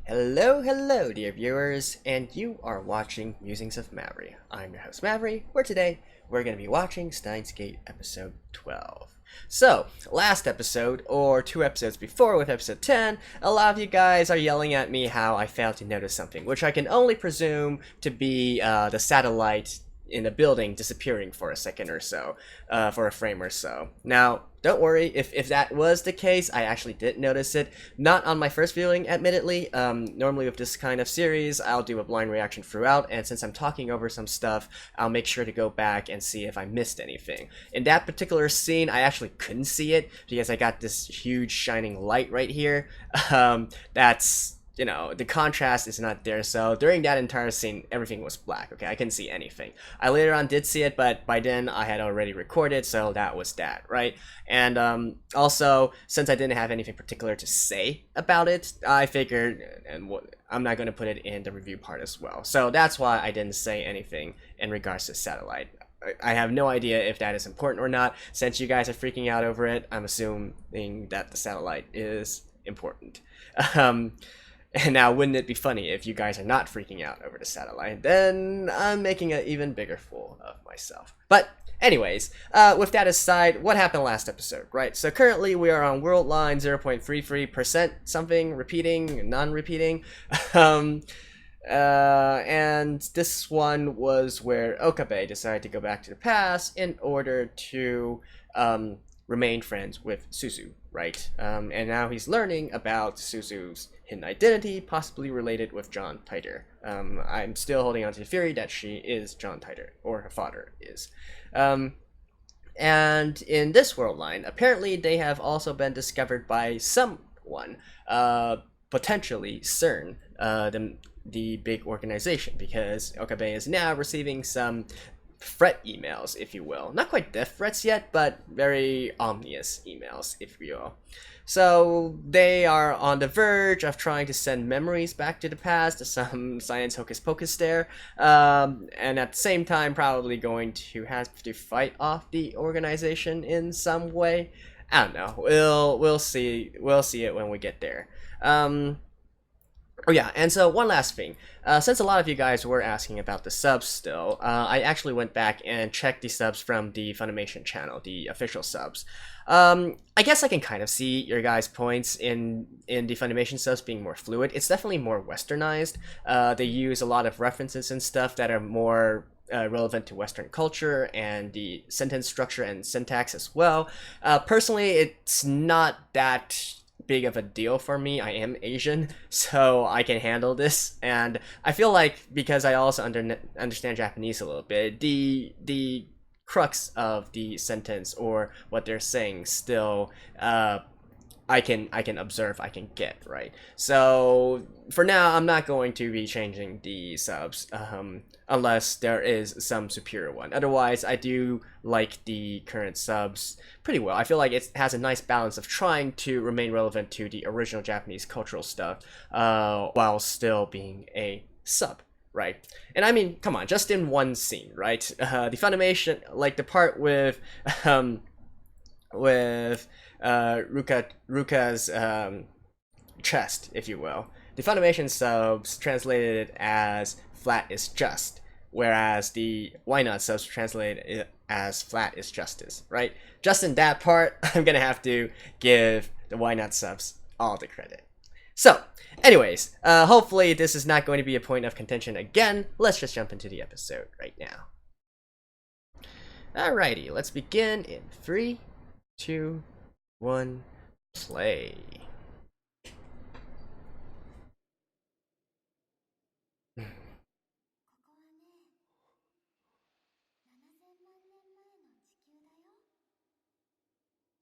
Hello, hello, dear viewers, and you are watching Musings of Mavry. I'm your host, Mavry, where today we're going to be watching Steinsgate episode 12. So, last episode, or 2 episodes before with episode 10, a lot of you guys are yelling at me how I failed to notice something, which I can only presume to be the satellite in a building disappearing for a second or so, for a frame or so. Now, don't worry, if that was the case, I actually did notice it. Not on my first viewing, admittedly. Normally with this kind of series, I'll do a blind reaction throughout, and since I'm talking over some stuff, I'll make sure to go back and see if I missed anything. In that particular scene, I actually couldn't see it, because I got this huge shining light right here. The contrast is not there, so during that entire scene, everything was black, okay? I couldn't see anything. I later on did see it, but by then I had already recorded, so that was that, right? And also, since I didn't have anything particular to say about it, I figured, I'm not going to put it in the review part as well. So that's why I didn't say anything in regards to Satellite. I have no idea if that is important or not. Since you guys are freaking out over it, I'm assuming that the Satellite is important. And now, wouldn't it be funny if you guys are not freaking out over the satellite? Then I'm making an even bigger fool of myself. But anyways, with that aside, what happened last episode, right? So currently we are on world line 0.33% something, repeating, non-repeating. And this one was where Okabe decided to go back to the past in order to remain friends with Suzu, right? And now he's learning about Suzu's hidden identity, possibly related with John Titor. I'm still holding on to the theory that she is John Titor, or her father is. And in this world line, apparently they have also been discovered by someone, potentially CERN, the big organization, because Okabe is now receiving some threat emails, if you will. Not quite death threats yet, but very ominous emails, if you will. So they are on the verge of trying to send memories back to the past, some science hocus pocus there, and at the same time probably going to have to fight off the organization in some way. I don't know. We'll see it when we get there. Oh yeah, and so one last thing. Since a lot of you guys were asking about the subs still, I actually went back and checked the subs from the Funimation channel, the official subs. I guess I can kind of see your guys' points in the Funimation subs being more fluid. It's definitely more westernized. They use a lot of references and stuff that are more relevant to Western culture and the sentence structure and syntax as well. Personally, it's not that big of a deal for me. I am Asian, so I can handle this, and I feel like because I also understand Japanese a little bit, the crux of the sentence or what they're saying still I can observe, I can get, right? So for now, I'm not going to be changing the subs unless there is some superior one. Otherwise, I do like the current subs pretty well. I feel like it has a nice balance of trying to remain relevant to the original Japanese cultural stuff while still being a sub, right? And I mean, come on, just in one scene, right? The Funimation, like the part with Ruka's chest, if you will. The Funimation subs translated it as flat is just, whereas the Why Not subs translated it as flat is justice, right? Just in that part, I'm gonna have to give the Why Not subs all the credit. So, anyways, hopefully this is not going to be a point of contention again. Let's just jump into the episode right now. Alrighty, let's begin in 3, 2, 1, play.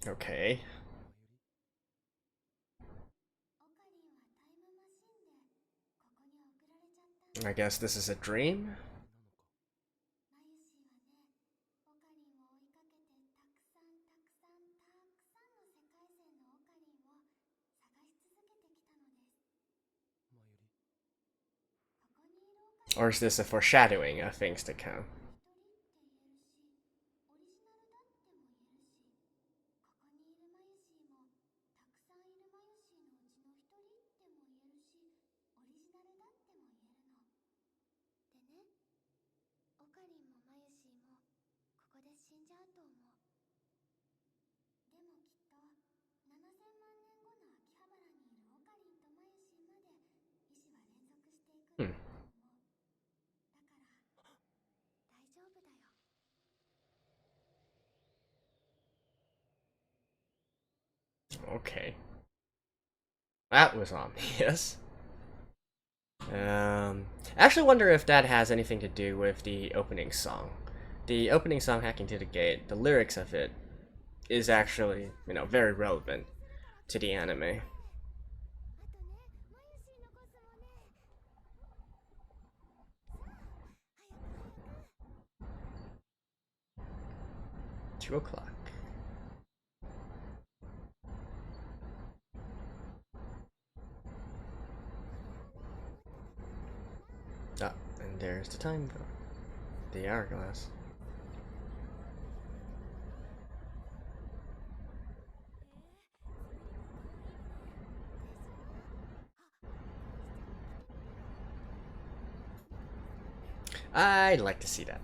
Okay. I guess this is a dream? Or is this a foreshadowing of things to come? Hmm. Okay. That was obvious. I actually wonder if that has anything to do with the opening song. The opening song, Hacking to the Gate, the lyrics of it is actually, very relevant to the anime. Two o'clock. Ah, and there's the time, the hourglass. I'd like to see that.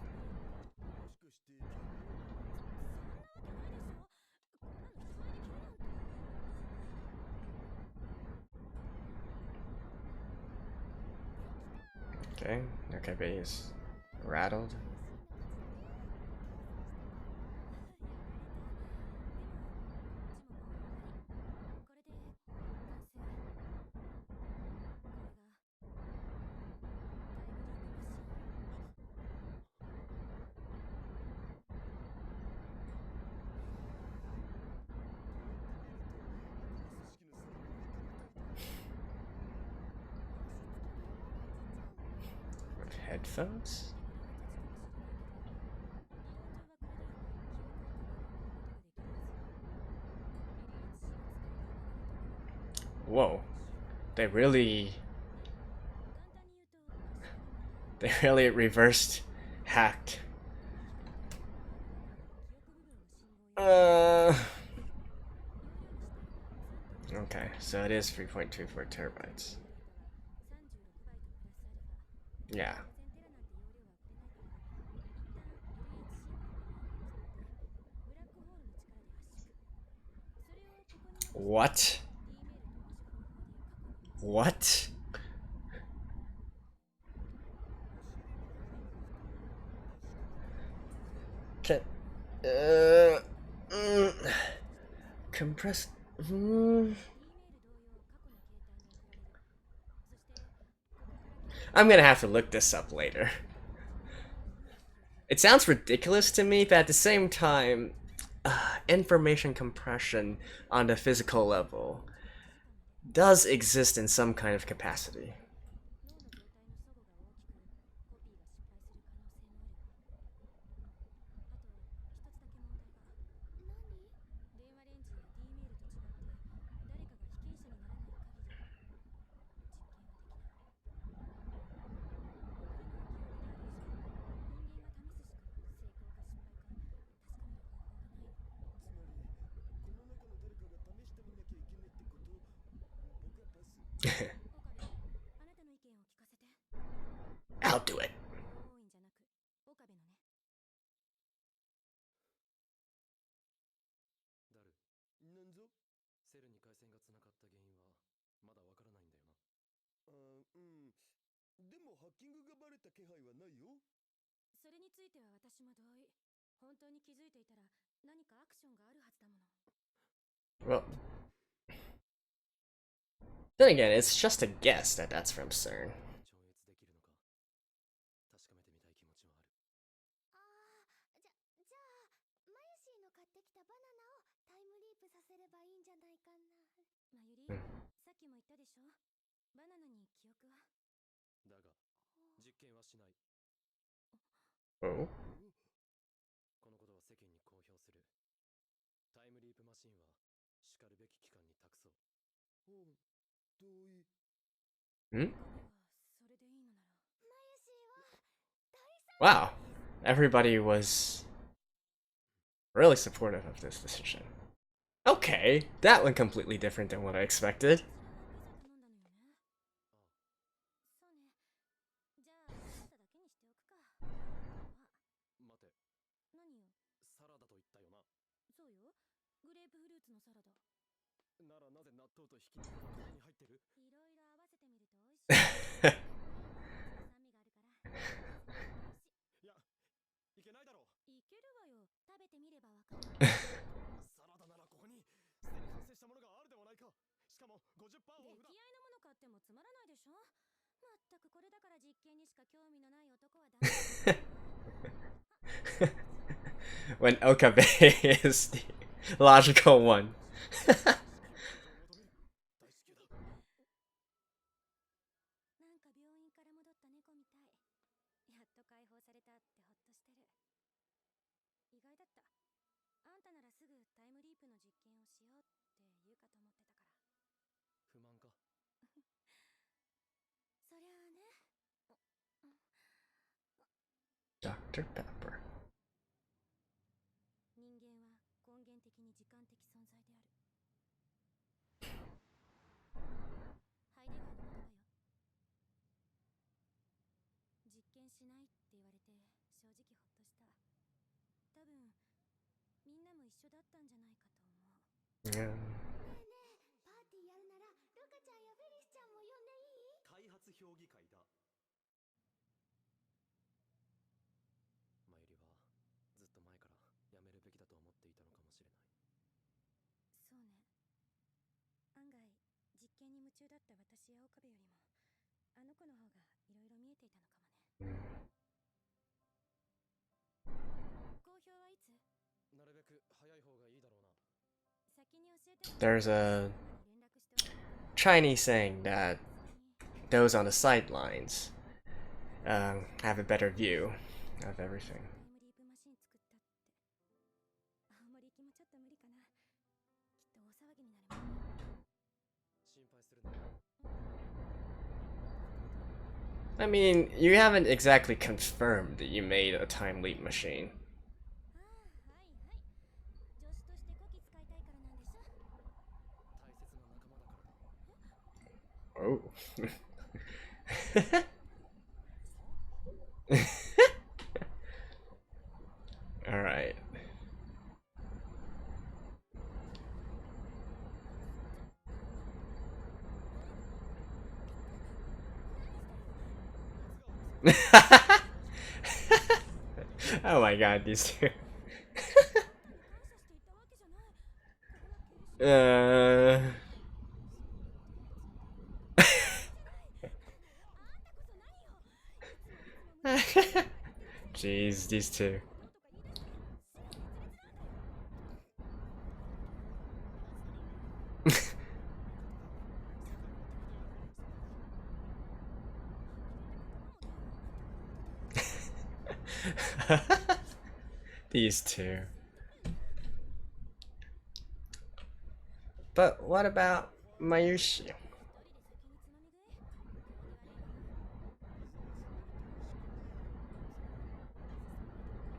Okay, Okabe is rattled. With headphones? Whoa. They really reversed hacked. Okay, so it is 3.24 terabytes. Yeah. What? What? Can, compressed. I'm gonna have to look this up later. It sounds ridiculous to me, but at the same time, information compression on the physical level does exist in some kind of capacity. I'll do it. Well, then again, it's just a guess that that's from CERN. Oh. Hmm? Wow. Everybody was really supportive of this decision. Okay, that went completely different than what I expected. When Okabe is the logical one. Dr. Pepper. Yeah. なるべく早い方がいいだろうな。 There's a Chinese saying that those on the sidelines have a better view of everything. I mean, you haven't exactly confirmed that you made a time leap machine. Oh. All right. Oh my god, these two. Jeez, these two. These two. But what about Mayushi?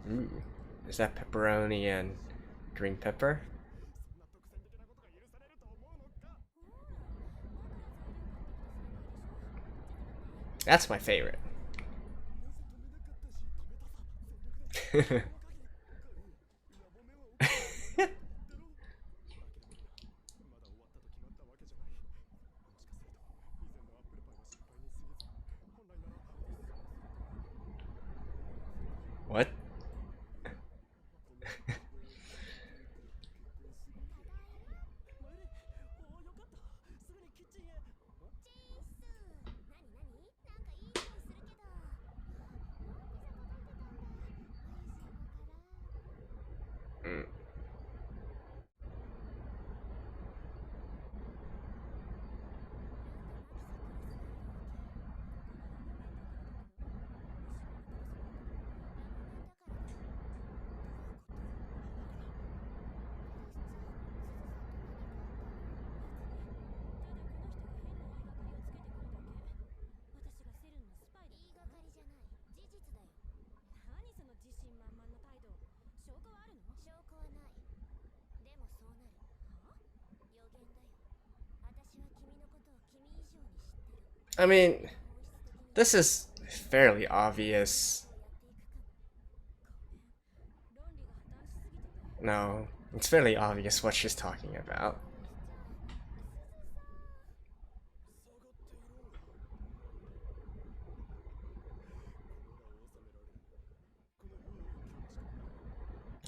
Ooh, is that pepperoni and green pepper? That's my favorite. What? Mm. I mean, this is fairly obvious. No, It's fairly obvious what she's talking about.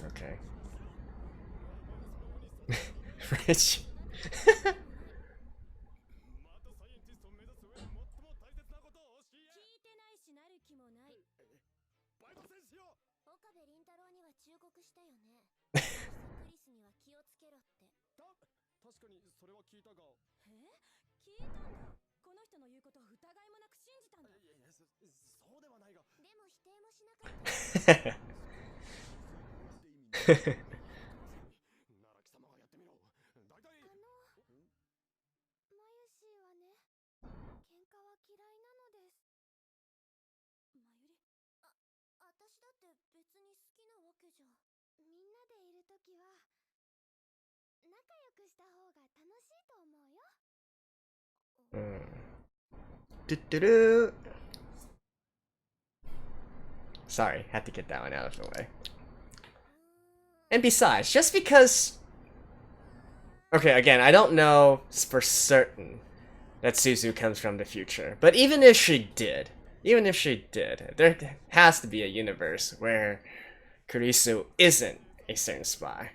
Okay. Rich. 確かにそれは聞いたが。聞いたんだ。この人の言うことを疑いもなく信じたんだ。いやいや、そうではないが。でも否定もしなかった。なら貴様がやってみろ。大体。まゆしはね、喧嘩は嫌いなのです。まゆり。私だって別に好きなわけじゃ。みんなでいるときは。仲良くした方が楽しいと思うよ。Sorry, had to get that one out of the way. And besides, just because... Okay, again, I don't know for certain that Suzu comes from the future, but even if she did, there has to be a universe where Kurisu isn't a certain spy.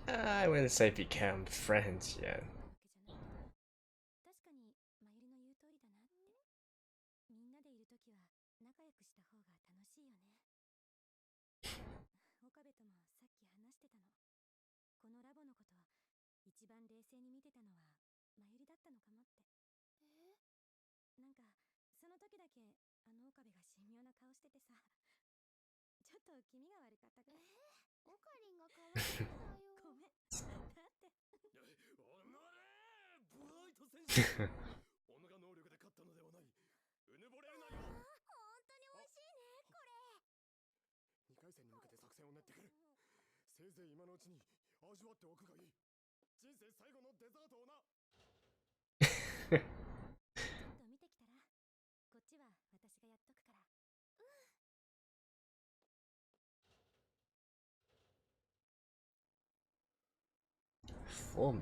I wouldn't say become friends yet. Full moon.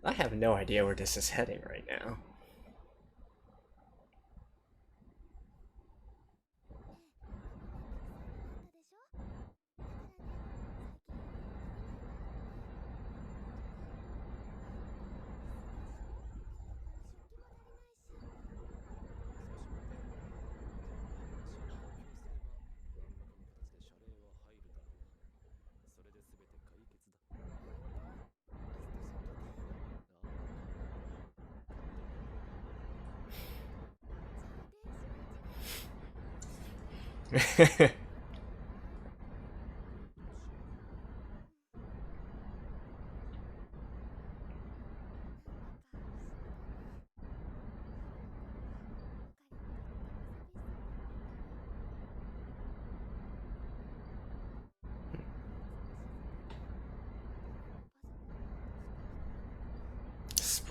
I have no idea where this is heading right now.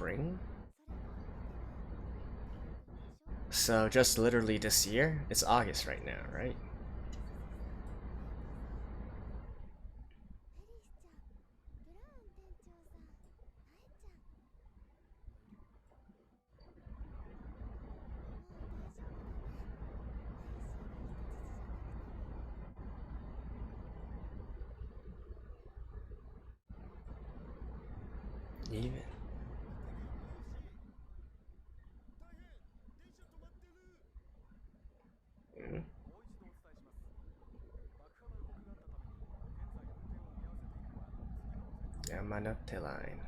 spring? So just literally this year? It's August right now, right? Even. Yamanote line.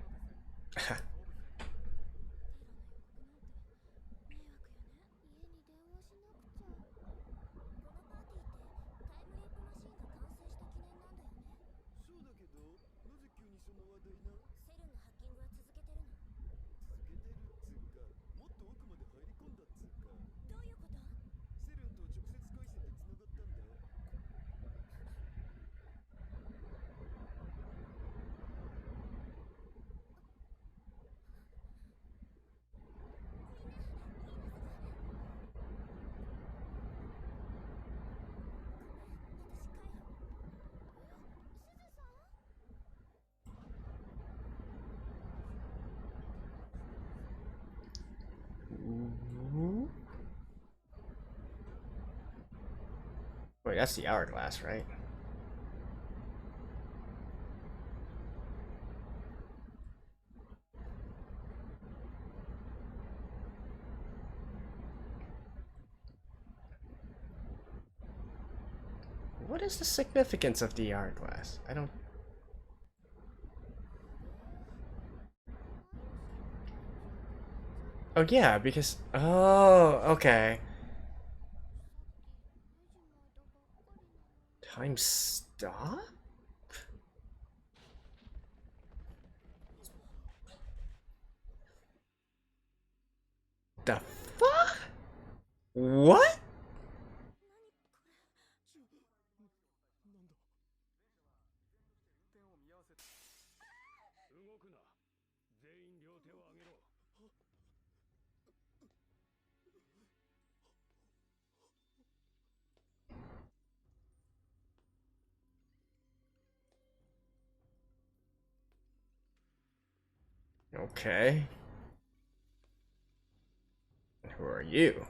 'Wait, that's the hourglass, right? What is the significance of the hourglass? I don't... Oh yeah, because... Oh, okay. Time stop? The fuck? What? Okay. Who are you?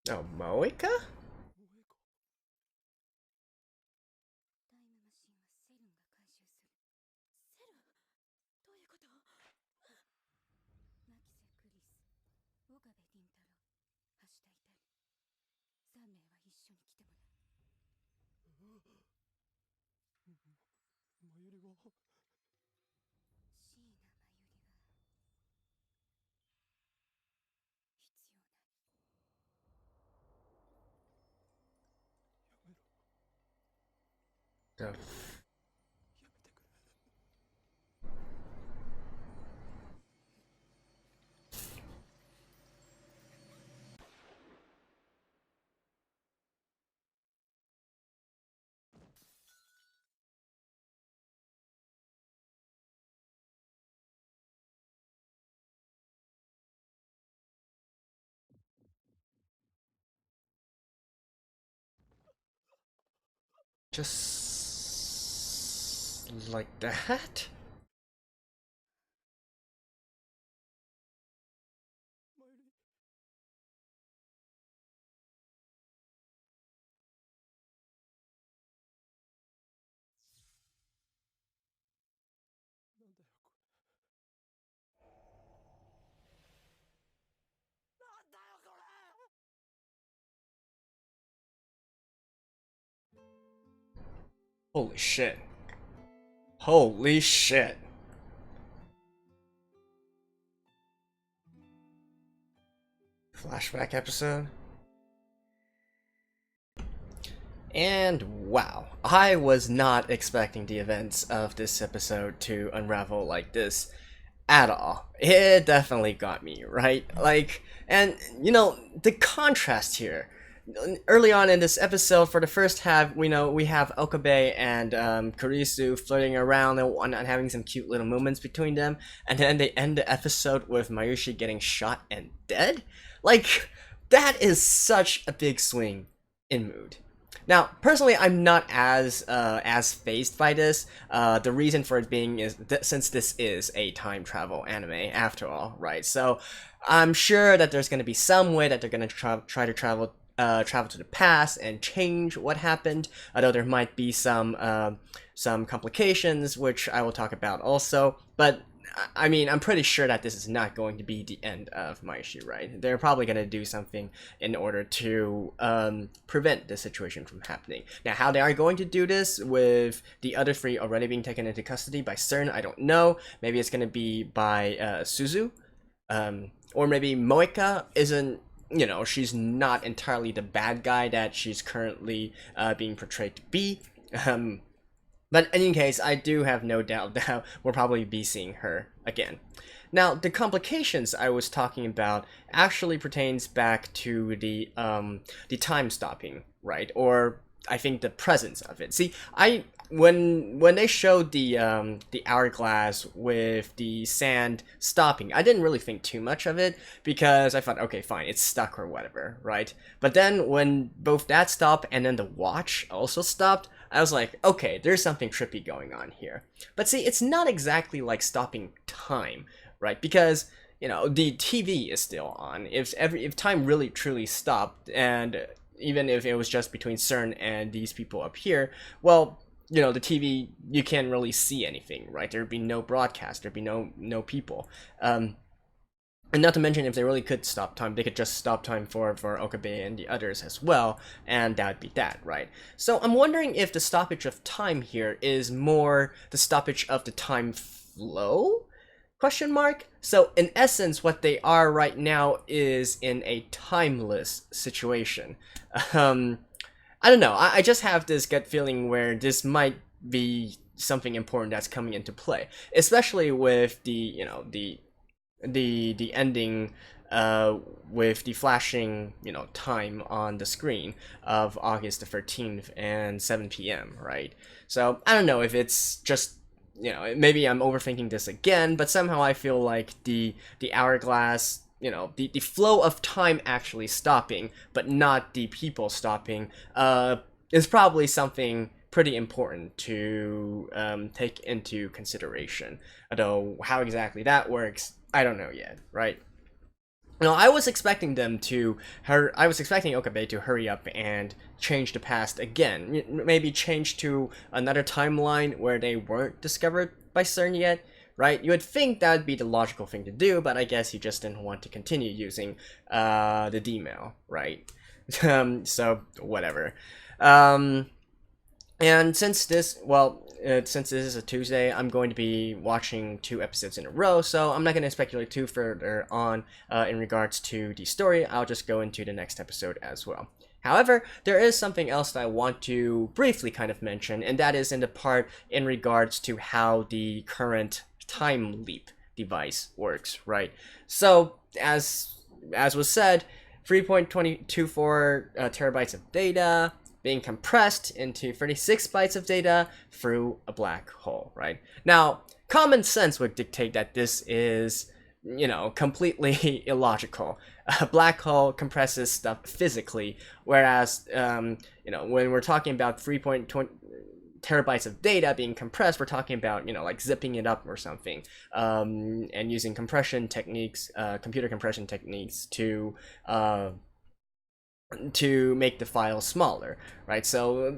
Oh, Moeka? The just like that? Holy shit. Holy shit. Flashback episode? And wow, I was not expecting the events of this episode to unravel like this at all. It definitely got me, right? Like, and you know, the contrast here early on in this episode, for the first half, we have Okabe and Kurisu flirting around and whatnot, having some cute little moments between them, and then they end the episode with Mayushi getting shot and dead. Like, that is such a big swing in mood. Now, personally, I'm not as fazed by this. The reason for it being is that since this is a time travel anime, after all, right? So I'm sure that there's going to be some way that they're going to try to travel to the past and change what happened. Although there might be some complications, which I will talk about also. But I mean, I'm pretty sure that this is not going to be the end of Maishi, right? They're probably going to do something in order to prevent this situation from happening. Now, how they are going to do this with the other three already being taken into custody by CERN, I don't know. Maybe it's going to be by Suzu. Or maybe Moeka isn't, she's not entirely the bad guy that she's currently being portrayed to be. But in any case, I do have no doubt that we'll probably be seeing her again. Now, the complications I was talking about actually pertains back to the time stopping, right? Or I think the presence of it. See, when they showed the hourglass with the sand stopping, I didn't really think too much of it because I thought, okay, fine, it's stuck or whatever, right? But then when both that stopped and then the watch also stopped, I was like, okay, there's something trippy going on here. But see, it's not exactly like stopping time, right? Because the TV is still on. If time really truly stopped, and even if it was just between CERN and these people up here, well, the TV, you can't really see anything, right? There'd be no broadcast, there'd be no people. And not to mention, if they really could stop time, they could just stop time for Okabe and the others as well, and that would be that, right? So I'm wondering if the stoppage of time here is more the stoppage of the time flow? Question mark? So in essence, what they are right now is in a timeless situation. I don't know. I just have this gut feeling where this might be something important that's coming into play, especially with the ending with the flashing time on the screen of August the 13th and 7 p.m. right? So I don't know if it's just maybe I'm overthinking this again, but somehow I feel like the hourglass, the flow of time actually stopping but not the people stopping is probably something pretty important to take into consideration. Although how exactly that works, I don't know yet, right? I was expecting I was expecting Okabe to hurry up and change the past again. Maybe change to another timeline where they weren't discovered by CERN yet, right? You would think that would be the logical thing to do, but I guess he just didn't want to continue using the D-mail, right? So, whatever. And since this is a Tuesday, I'm going to be watching 2 episodes in a row, so I'm not going to speculate too further on in regards to the story. I'll just go into the next episode as well. However, there is something else that I want to briefly kind of mention, and that is in the part in regards to how the current time leap device works, right? So, as was said, 3.224 terabytes of data being compressed into 36 bytes of data through a black hole, right? Now, common sense would dictate that this is, completely illogical. A black hole compresses stuff physically, whereas, when we're talking about 3.20 terabytes of data being compressed, we're talking about, like zipping it up or something, and using compression techniques, computer compression techniques to make the file smaller, right? So,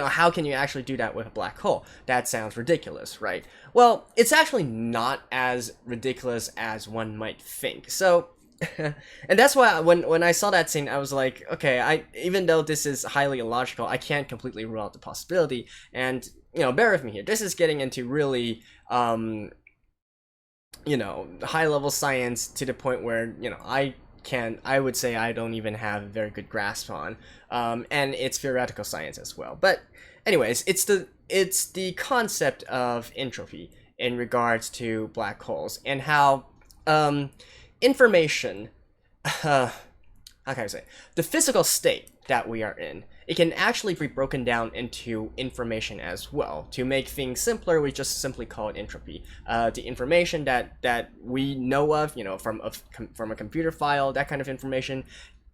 how can you actually do that with a black hole? That sounds ridiculous, right? Well, it's actually not as ridiculous as one might think. So, and that's why when I saw that scene, I was like, okay, even though this is highly illogical, I can't completely rule out the possibility. And, bear with me here. This is getting into really, high level science to the point where, I would say I don't even have a very good grasp on, and it's theoretical science as well. But anyways, it's the concept of entropy in regards to black holes and how information, how can I say, the physical state that we are in, it can actually be broken down into information as well. To make things simpler, we just simply call it entropy. The information that we know of, from a computer file, that kind of information,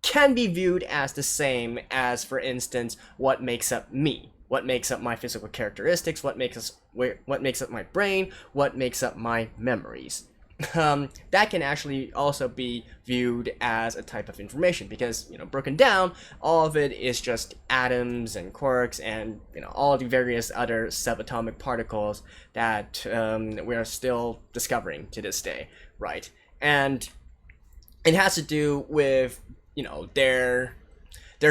can be viewed as the same as, for instance, what makes up me, what makes up my physical characteristics, what makes up my brain, what makes up my memories. That can actually also be viewed as a type of information because, broken down, all of it is just atoms and quarks and, all the various other subatomic particles that we are still discovering to this day, right? And it has to do with, their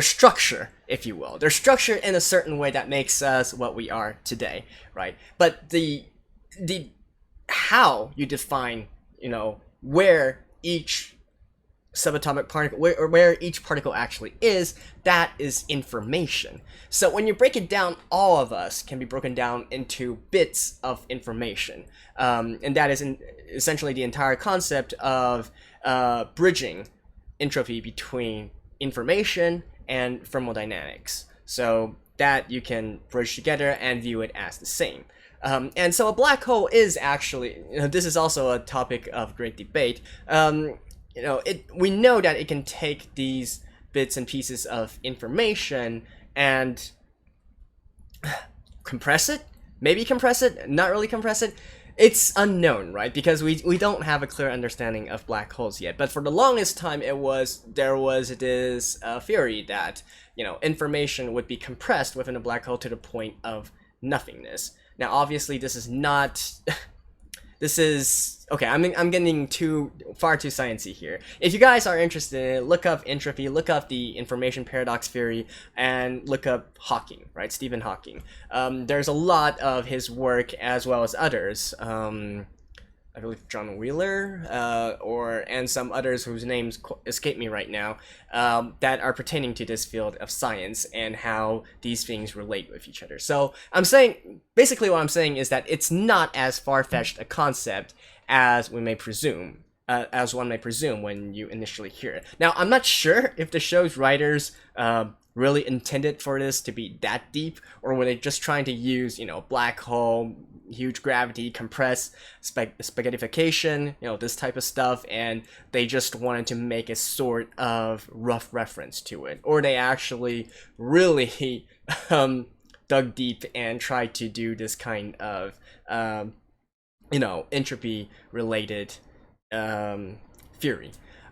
structure, if you will. Their structure in a certain way that makes us what we are today, right? But the how you define, where each subatomic particle, where each particle actually is, that is information. So when you break it down, all of us can be broken down into bits of information. And that is essentially the entire concept of bridging entropy between information and thermodynamics. So that you can bridge together and view it as the same. And so a black hole is actually, this is also a topic of great debate. We know that it can take these bits and pieces of information and compress it, maybe compress it, not really compress it. It's unknown, right? Because we don't have a clear understanding of black holes yet. But for the longest time, there was this theory that, information would be compressed within a black hole to the point of nothingness. Now, obviously, this is not. This is okay. I'm getting too sciencey here. If you guys are interested, look up entropy, look up the information paradox theory, and look up Hawking, right? Stephen Hawking. There's a lot of his work as well as others. I believe John Wheeler, and some others whose names escape me right now, that are pertaining to this field of science and how these things relate with each other. So basically what I'm saying is that it's not as far-fetched a concept as one may presume when you initially hear it. Now, I'm not sure if the show's writers really intended for this to be that deep, or were they just trying to use, black hole, huge gravity, compress, spaghettification, this type of stuff, and they just wanted to make a sort of rough reference to it, or they actually really dug deep and tried to do this kind of entropy related theory.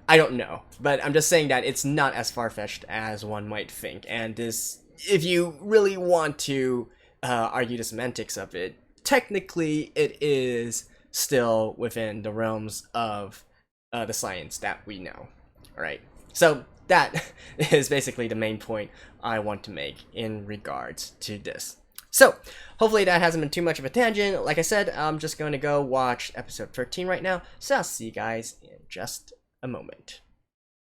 I don't know, but I'm just saying that it's not as far-fetched as one might think, and this, if you really want to argue the semantics of it, technically it is still within the realms of the science that we know. Alright, so that is basically the main point I want to make in regards to this. So, hopefully that hasn't been too much of a tangent. Like I said, I'm just going to go watch episode 13 right now, so I'll see you guys in just a moment.